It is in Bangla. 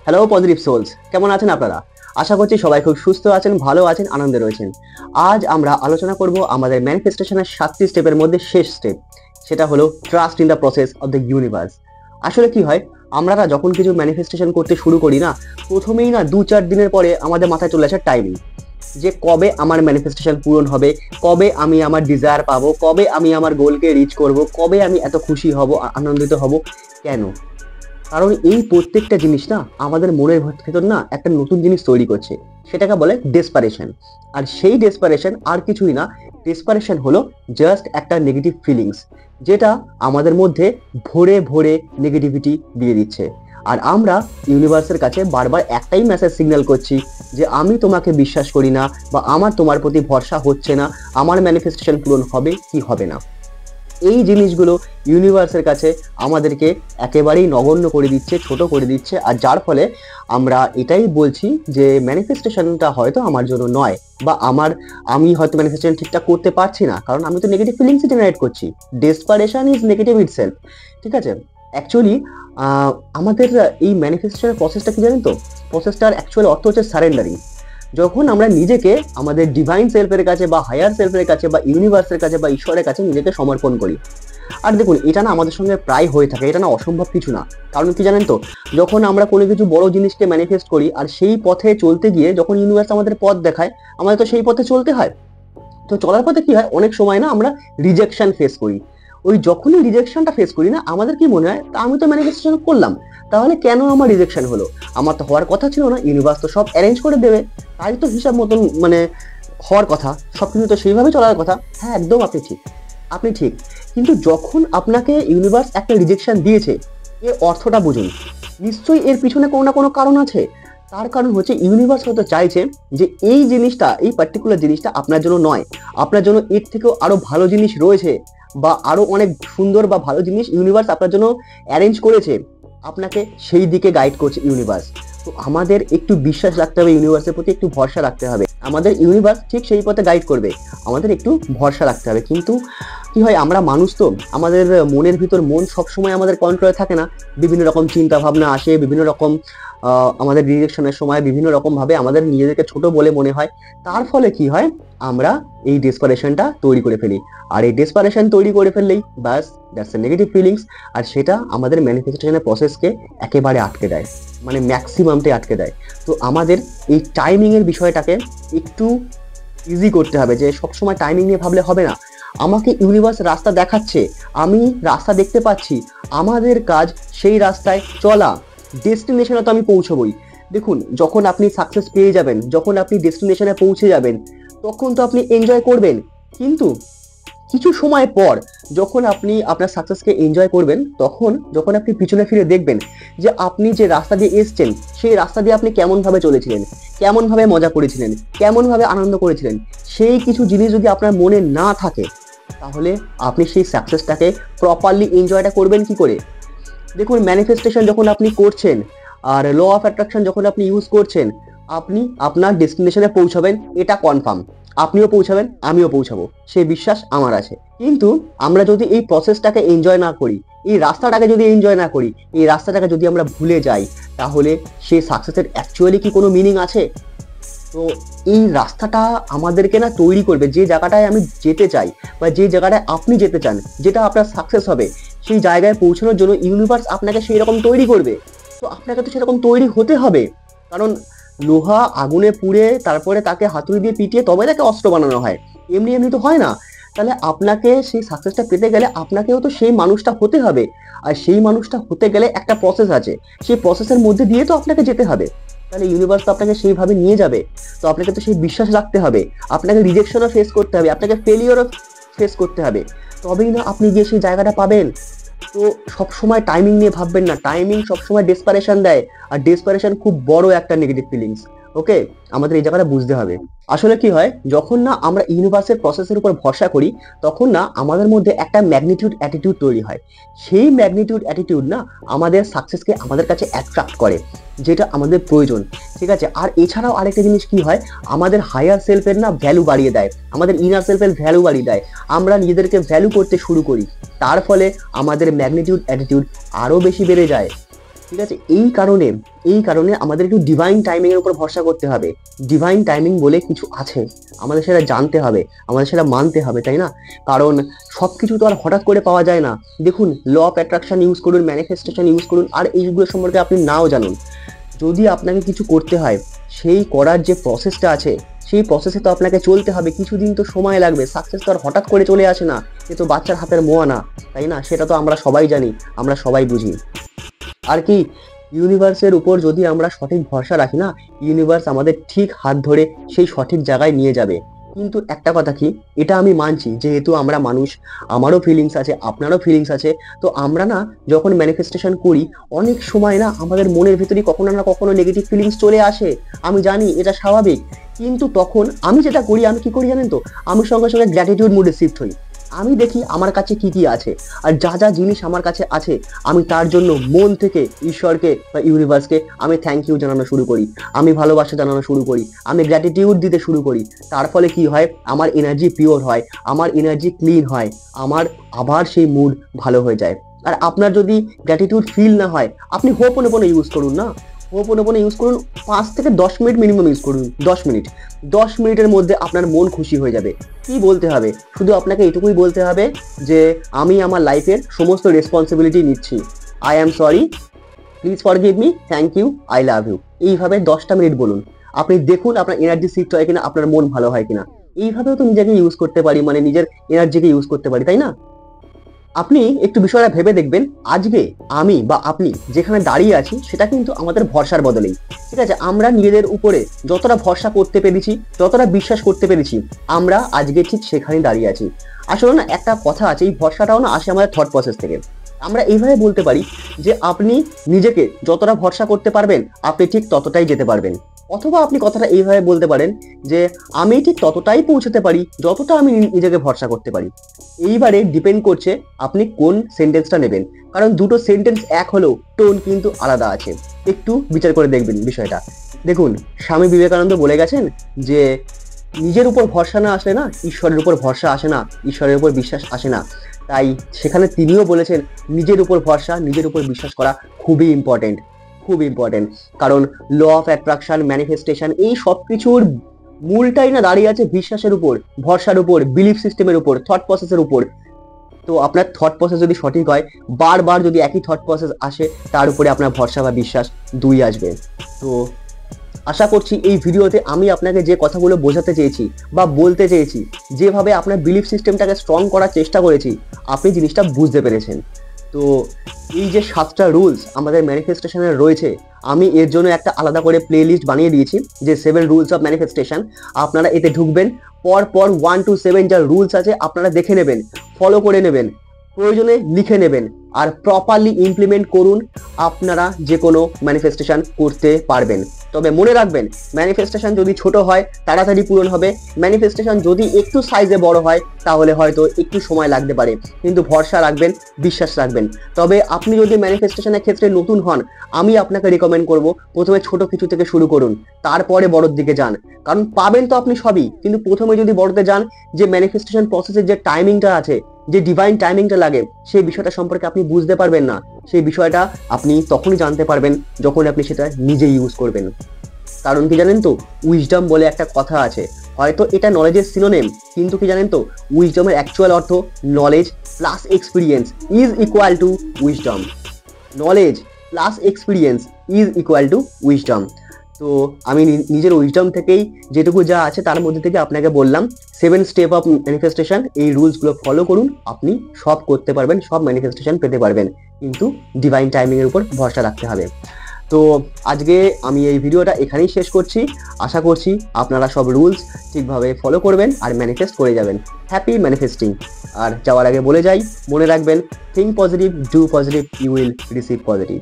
হ্যালো পজিটিভ সোলস, কেমন আছেন আপনারা? আশা করছি সবাই খুব সুস্থ আছেন, ভালো আছেন, আনন্দে রয়েছেন। আজ আমরা আলোচনা করব আমাদের ম্যানিফেস্টেশনের 7টি স্টেপের মধ্যে শেষ স্টেপ, সেটা হলো trust in the process of the universe. আসলে কি হয়, আমরা যখন কিছু ম্যানিফেস্টেশন করতে শুরু করি না, প্রথমেই 2-4 দিনের পরে আমাদের মাথায় চলে আসে টাইমিং, যে কবে আমার ম্যানিফেস্টেশন পূরণ হবে, কবে আমি আমার ডিজায়ার পাবো, কবে আমি আমার গোলকে রিচ করব, কবে আমি এত খুশি হব, আনন্দিত হব। কেন? কারণ এই প্রত্যেকটা জিনিস আমাদের মনের ভেতর একটা নতুন জিনিস তৈরি করছে, সেটাকে বলে ডেসপারেশন। আর সেই ডেসপারেশন আর কিছুই না, ডেসপারেশন হলো জাস্ট একটা নেগেটিভ ফিলিংস, যেটা আমাদের মধ্যে ভরে ভরে নেগেটিভিটি দিয়ে দিচ্ছে। আর আমরা ইউনিভার্সের কাছে বারবার একটাই মেসেজ সিগন্যাল করছি যে আমি তোমাকে বিশ্বাস করি না, বা আমার তোমার প্রতি ভরসা হচ্ছে না, আমার ম্যানিফেস্টেশন পূরণ হবে কি হবে না। এই জিনিসগুলো ইউনিভার্সের কাছে আমাদেরকে একেবারেই নগণ্য করে দিচ্ছে, ছোট করে দিচ্ছে। আর যার ফলে আমরা এটাই বলছি যে ম্যানিফেস্টেশনটা হয়তো আমার জন্য নয়, বা আমি হয়তো ম্যানিফেস্টেশন ঠিকঠাক করতে পারছি না, কারণ আমি তো নেগেটিভ ফিলিংসই জেনারেট করছি। Desperation is negative itself. ঠিক আছে, অ্যাকচুয়ালি আমাদের এই ম্যানিফেস্টেশনের প্রসেসটা কি জানেন তো? প্রসেসটার অ্যাকচুয়াল অর্থ হচ্ছে সারেন্ডারিং। যখন আমরা নিজেকে আমাদের ডিভাইন সেলফের কাছে, বা হায়ার সেলফের কাছে, বা ইউনিভার্সের কাছে, বা ঈশ্বরের কাছে নিজেকে সমর্পণ করি। আর দেখুন, এটা আমাদের সঙ্গে প্রায় হয়ে থাকে, এটা অসম্ভব কিছু না। কারণ কি জানেন তো, যখন আমরা কোনো কিছু বড় জিনিসকে ম্যানিফেস্ট করি, আর সেই পথে চলতে গিয়ে যখন ইউনিভার্স আমাদের পথ দেখায়, আমাদের তো সেই পথে চলতে হয়। তো চলার পথে কি হয়, অনেক সময় আমরা রিজেকশন ফেস করি। ওই যখনই রিজেকশনটা ফেস করি আমাদের কি মনে হয়, তা আমি তো ম্যানিফেস্টেশন করলাম, তাহলে কেন আমার রিজেকশন হলো? আমার তো হওয়ার কথা ছিল না, ইউনিভার্স তো সব অ্যারেঞ্জ করে দেবে, তাই তো হিসাব মতন হওয়ার কথা, সব কিছু তো সেইভাবে চলার কথা। হ্যাঁ, একদম আপনি ঠিক, আপনি ঠিক। কিন্তু যখন আপনাকে ইউনিভার্স একটা রিজেকশন দিয়েছে, এর অর্থটা বুঝুন। নিশ্চয়ই এর পিছনে কোনো না কোনো কারণ আছে। তার কারণ হচ্ছে ইউনিভার্স হয়তো চাইছে যে এই জিনিসটা, এই পার্টিকুলার জিনিসটা আপনার জন্য নয়, আপনার জন্য এর থেকেও আরো ভালো জিনিস রয়েছে, বা আরো অনেক সুন্দর বা ভালো জিনিস ইউনিভার্স আপনার জন্য অ্যারেঞ্জ করেছে। আপনাকে সেই দিকে গাইড করছে ইউনিভার্স। তো আমাদের একটু বিশ্বাস রাখতে হবে, ইউনিভার্সের প্রতি একটু ভরসা রাখতে হবে। আমাদের ইউনিভার্স ঠিক সেই পথে গাইড করবে, আমাদের একটু ভরসা রাখতে হবে। কিন্তু কি হয়, আমরা মানুষ তো, আমাদের মনের ভিতর মন সবসময় আমাদের কন্ট্রোলে থাকে না। বিভিন্ন রকম চিন্তা ভাবনা আসে, বিভিন্ন রকম আমাদের ডিরেকশনের সময় বিভিন্ন রকম ভাবে আমাদের নিজেদেরকে ছোট বলে মনে হয়। তার ফলে কি হয়, আমরা এই ডেসপারেশনটা তৈরি করে ফেলি। আর এই ডেসপারেশন তৈরি করে ফেললেই বাস, দ্যাটস এ নেগেটিভ ফিলিংস। আর সেটা আমাদের ম্যানিফেস্টেশনের প্রসেসকে একেবারে আটকে দেয়, মানে ম্যাক্সিমামটাই আটকে দেয়। তো আমাদের এই টাইমিংয়ের বিষয়টাকে একটু ইজি করতে হবে, যে সবসময় টাইমিং নিয়ে ভাবলে হবে না। আমাকে ইউনিভার্স রাস্তা দেখাচ্ছে, আমি রাস্তা দেখতে পাচ্ছি, আমাদের কাজ সেই রাস্তায় চলা। ডেস্টিনেশনে তো আমি পৌঁছবই। দেখুন, যখন আপনি সাকসেস পেয়ে যাবেন, যখন আপনি ডেস্টিনেশনে পৌঁছে যাবেন, তখন তো আপনি এনজয় করবেন। কিন্তু কিছু সময় পর যখন আপনি আপনার সাকসেসকে এনজয় করবেন, তখন যখন আপনি পিছনে ফিরে দেখবেন যে আপনি যে রাস্তা দিয়ে এসছেন, সেই রাস্তা দিয়ে আপনি কেমনভাবে চলেছিলেন, কেমনভাবে মজা করেছিলেন, কেমনভাবে আনন্দ করেছিলেন, সেই কিছু জিনিস যদি আপনার মনে না থাকে, তাহলে আপনি সেই সাকসেসটাকে প্রপারলি এনজয়টা করবেন কি করে? দেখুন, ম্যানিফেস্টেশন যখন আপনি করছেন, আর ল অফ অ্যাট্রাকশন যখন আপনি ইউজ করছেন, আপনি আপনার ডেস্টিনেশনে পৌঁছাবেন, এটা কনফার্ম। আপনিও পৌঁছাবেন, আমিও পৌঁছাবো, সেই বিশ্বাস আমার আছে। কিন্তু আমরা যদি এই প্রসেসটাকে এনজয় না করি, এই রাস্তাটাকে যদি এনজয় না করি, এই রাস্তাটাকে যদি আমরা ভুলে যাই, তাহলে সেই সাকসেসের অ্যাকচুয়ালি কি কোনো মিনিং আছে? তো এই রাস্তাটা আমাদেরকে তৈরি করবে, যে জায়গাটায় আমি যেতে চাই, বা যে জায়গাটায় আপনি যেতে চান, যেটা আপনার সাকসেস হবে, সেই জায়গায় পৌঁছানোর জন্য ইউনিভার্স আপনাকে সেই রকম তৈরি করবে। তো আপনাকে তো সেরকম তৈরি হতে হবে, কারণ লোহা আগুনে পুড়ে তারপরে তাকে হাতুড়ি দিয়ে পিটিয়ে তবে তাকে অস্ত্র বানানো হয়, এমনি এমনি তো হয় না। তাহলে আপনাকে সেই সাকসেসটা পেতে গেলে আপনাকেও তো সেই মানুষটা হতে হবে। আর সেই মানুষটা হতে গেলে একটা প্রসেস আছে, সেই প্রসেসের মধ্যে দিয়ে তো আপনাকে যেতে হবে। তাহলে ইউনিভার্স তো আপনাকে সেইভাবে নিয়ে যাবে। তো আপনাকে তো সেই বিশ্বাস রাখতে হবে, আপনাকে রিজেকশনও ফেস করতে হবে, আপনাকে ফেলিওরও ফেস করতে হবে, তবেই না আপনি গিয়ে সেই জায়গাটা পাবেন। তো সবসময় টাইমিং নিয়ে ভাববেন না, টাইমিং সবসময় ডেসপারেশন দেয়, আর ডেসপারেশন খুব বড় একটা নেগেটিভ ফিলিংস। ওকে, আমাদের এই জায়গাটা বুঝতে হবে। আসলে কি হয়, যখন আমরা ইউনিভার্সের প্রসেসের উপর ভরসা করি, তখন আমাদের মধ্যে একটা ম্যাগনিটিউড অ্যাটিটিউড তৈরি হয়। সেই ম্যাগনিটিউড অ্যাটিটিউড আমাদের সাকসেসকে আমাদের কাছে অ্যাট্রাক্ট করে, যেটা আমাদের প্রয়োজন। ঠিক আছে, আর এছাড়াও আরেকটা জিনিস কি হয়, আমাদের হায়ার সেলফের ভ্যালু বাড়িয়ে দেয়, আমাদের ইনার সেলফের ভ্যালু বাড়িয়ে দেয়। আমরা নিজেদেরকে ভ্যালু করতে শুরু করি, তার ফলে আমাদের ম্যাগনিটিউড অ্যাটিটিউড আরো বেশি বেড়ে যায়। ঠিক আছে? এই কারণে আমাদের একটু ডিভাইন টাইমিং এর উপর ভরসা করতে হবে। ডিভাইন টাইমিং বলে কিছু আছে, আমাদের সেটা জানতে হবে, আমাদের সেটা মানতে হবে, তাই না? কারণ সবকিছু তো আর হঠাৎ করে পাওয়া যায় না। দেখুন, ল অফ অ্যাট্রাকশন ইউজ করুন, ম্যানিফেস্টেশন ইউজ করুন, আর এইগুলো সম্পর্কে আপনি নাও জানুন, যদি আপনাকে কিছু করতে হয়, সেই করার যে প্রসেসটা আছে, সেই প্রসেসে তো আপনাকে চলতে হবে, কিছুদিন তো সময় লাগবে। সাকসেস তো আর হঠাৎ করে চলে আসে না, এ তো বাচ্চার হাতের মোয়া না, তাই না? সেটা তো আমরা সবাই জানি, আমরা সবাই বুঝি। আর কি, ইউনিভার্সের উপর যদি আমরা সঠিক ভরসা রাখি না, ইউনিভার্স আমাদের ঠিক হাত ধরে সেই সঠিক জায়গায় নিয়ে যাবে। কিন্তু একটা কথা কি, এটা আমি মানছি, যেহেতু আমরা মানুষ, আমারও ফিলিংস আছে, আপনারও ফিলিংস আছে, তো আমরা না যখন ম্যানিফেস্টেশন করি, অনেক সময় না আমাদের মনের ভিতরে কখনো না কখনো নেগেটিভ ফিলিংস চলে আসে। আমি জানি এটা স্বাভাবিক, কিন্তু তখন আমি যেটা করি, আমি কি করি জানেন তো? আমি সঙ্গে সঙ্গে গ্র্যাটিটিউড মুডে শিফট হই। আমি দেখি আমার কাছে কি কি আছে, আর যা যা জিনিস আমার কাছে আছে, আমি তার জন্য মন থেকে ঈশ্বরকে বা ইউনিভার্সকে আমি থ্যাংক ইউ জানানো শুরু করি, আমি ভালোবাসা জানানো শুরু করি, আমি গ্র্যাটিটিউড দিতে শুরু করি। তার ফলে কি হয়, আমার এনার্জি পিওর হয়, আমার এনার্জি ক্লিন হয়, আমার আবার সেই মুড ভালো হয়ে যায়। আর আপনার যদি গ্র্যাটিটিউড ফিল না হয়, আপনি হোপোনোপোনো ইউজ করুন না, হোপোনোপোনো ইউজ করুন, 5 থেকে 10 মিনিট মিনিমাম ইউজ করুন। 10 মিনিটের মধ্যে আপনার মন খুশি হয়ে যাবে। কি বলতে হবে? শুধু আপনাকে এটুকুই বলতে হবে যে আমি আমার লাইফের সমস্ত রেসপন্সিবিলিটি নিচ্ছি, I am sorry, please forgive me, thank you, I love you. এইভাবে 10টা মিনিট বলুন। আপনি দেখুন আপনার এনার্জি শিফট হয় কিনা, আপনার মন ভালো হয় কিনা। এইভাবেও তো নিজেকে ইউজ করতে পারি, মানে নিজের এনার্জিকে ইউজ করতে পারি, তাই না? আপনি একটু বিষয়টা ভেবে দেখবেন, আজকে আমি বা আপনি যেখানে দাঁড়িয়ে আছি, সেটা কিন্তু আমাদের ভরসার বদলেই। ঠিক আছে? আমরা নিজেদের উপরে যতটা ভরসা করতে পেরেছি, যতটা বিশ্বাস করতে পেরেছি, আমরা আজকে ঠিক সেখানেই দাঁড়িয়ে আছি। আসলে না একটা কথা আছে, এই ভরসাটাও না আসে আমাদের থট প্রসেস থেকে। আমরা এইভাবে বলতে পারি যে আপনি নিজেকে যতটা ভরসা করতে পারবেন, আপনি ঠিক ততটাই যেতে পারবেন। অথবা আপনি কথাটা এইভাবে বলতে পারেন যে আমি ঠিক ততটাই পৌঁছতে পারি যতটা আমি নিজেকে ভরসা করতে পারি। এইবারে ডিপেন্ড করছে আপনি কোন সেন্টেন্সটা নেবেন, কারণ দুটো সেন্টেন্স এক হলেও টোন কিন্তু আলাদা আছে। একটু বিচার করে দেখবেন বিষয়টা। দেখুন, স্বামী বিবেকানন্দ বলে গেছেন যে নিজের উপর ভরসা না আসলে না ঈশ্বরের উপর ভরসা আসে না, ঈশ্বরের উপর বিশ্বাস আসে না। তাই সেখানে তিনিও বলেছেন নিজের উপর ভরসা, নিজের উপর বিশ্বাস করা খুবই ইম্পর্টেন্ট, খুব ইম্পর্টেন্ট। কারণ ল অফ অ্যাট্রাকশন, ম্যানিফেস্টেশন, এই সব কিছুর মূলটাই না দাঁড়িয়ে আছে বিশ্বাসের উপর, ভরসার উপর, বিলিফ সিস্টেমের উপর, থট প্রসেসের উপর। তো আপনার থট প্রসেস যদি সঠিক হয়, বারবার যদি একই থট প্রসেস আসে, তার উপরে আপনার ভরসা বা বিশ্বাস দুই আসবে। তো আশা করছি এই ভিডিওতে আমি আপনাকে যে কথাগুলো বোঝাতে চেয়েছি বা বলতে চেয়েছি, যেভাবে আপনার বিলিফ সিস্টেমটাকে স্ট্রং করার চেষ্টা করেছি, আপনি জিনিসটা বুঝতে পেরেছেন। তো এই যে 7টা রুলস আমাদের ম্যানিফেস্টেশনের রয়েছে, আমি এর জন্য একটা আলাদা করে প্লে লিস্ট বানিয়ে দিয়েছি, যে 7 রুলস অফ ম্যানিফেস্টেশন। আপনারা এতে ঢুকবেন, পর 1 to 7 যা রুলস আছে আপনারা দেখে নেবেন, ফলো করে নেবেন, প্রয়োজনে লিখে নেবেন, আর প্রপারলি ইমপ্লিমেন্ট করুন। আপনারা যে কোনো ম্যানিফেস্টেশন করতে পারবেন। তবে মনে রাখবেন, ম্যানিফেস্টেশন যদি ছোট হয় তাড়াতাড়ি পূরণ হবে, ম্যানিফেস্টেশন যদি একটু সাইজে বড় হয় তাহলে হয়তো একটু সময় লাগতে পারে, কিন্তু ভরসা রাখবেন, বিশ্বাস রাখবেন। তবে আপনি যদি ম্যানিফেস্টেশনের ক্ষেত্রে নতুন হন, আমি আপনাকে রিকমেন্ড করব প্রথমে ছোট কিছু থেকে শুরু করুন, তারপরে বড়র দিকে যান। কারণ পাবেন তো আপনি সবই, কিন্তু প্রথমে যদি বড়তে যান, যে ম্যানিফেস্টেশন প্রসেসের যে টাইমিংটা আছে, যে ডিভাইন টাইমিংটা লাগে, সেই বিষয়টা সম্পর্কে আপনি বুঝতে পারবেন না। সেই বিষয়টা আপনি তখনই জানতে পারবেন যখন আপনি সেটা নিজে ইউজ করবেন। কারণ কি জানেন তো, উইজডম বলে একটা কথা আছে, হয়তো এটা নলেজের সিনোনিম, কিন্তু কি জানেন তো, উইজডমের অ্যাকচুয়াল অর্থ knowledge plus experience is equal to wisdom. Knowledge plus experience is equal to wisdom. তো আমি নিজের উইজডম থেকেই যেটুকু যা আছে তার মধ্যে থেকে আপনাকে বললাম 7 স্টেপ অফ ম্যানিফেস্টেশন। এই রুলসগুলো ফলো করুন, আপনি সব করতে পারবেন, সব ম্যানিফেস্টেশন পেতে পারবেন, কিন্তু ডিভাইন টাইমিংয়ের উপর ভরসা রাখতে হবে। তো আজকে আমি এই ভিডিওটা এখানেই শেষ করছি। আশা করছি আপনারা সব রুলস ঠিকভাবে ফলো করবেন আর ম্যানিফেস্ট করে যাবেন। Happy manifesting. আর যাওয়ার আগে বলে যাই, মনে রাখবেন, think positive, do positive, you will receive positive.